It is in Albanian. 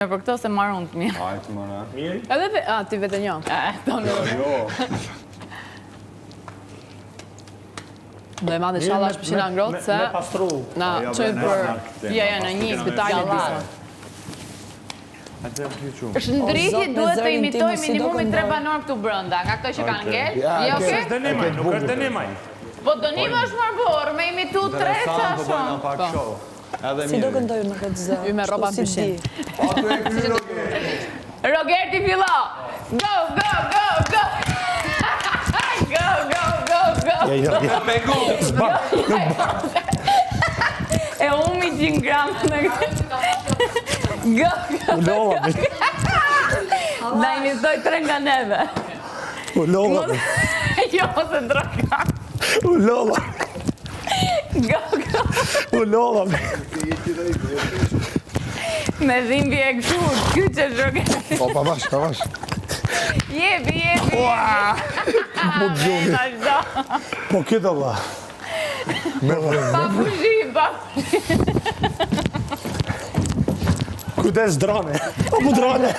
Për këto se marrën të mirë. Hajtë më në. Mirë? Edhe ti vetë një. Jo. Do e madhe shalla shpëshina ngrotë se... Me pastru. Na qoj për... Ja, në një spitalin disa. Shëndriti duhet të imitoj minimumi 3 banor këtu brënda. Nga këto që kanë ngell. Nuk është dënimaj, nuk është dënimaj. Po dënimi është më borë, me imitu 3 qashon. Si do këndoj në këtë zë? Ju me roba në pyshin. Rogerti fillo! Go, go, go, go! Go, go, go, go! E umi 100 gram në këtë. Go, go, go! Da imitoj 3 nga neve. Jo, se droga. Go, go! Me dhimbje e kështu, kyqe Rogerti. Po, pa vash. Jebi. Po, këtë Allah. Papushi. Kujdes drane. Po, drane.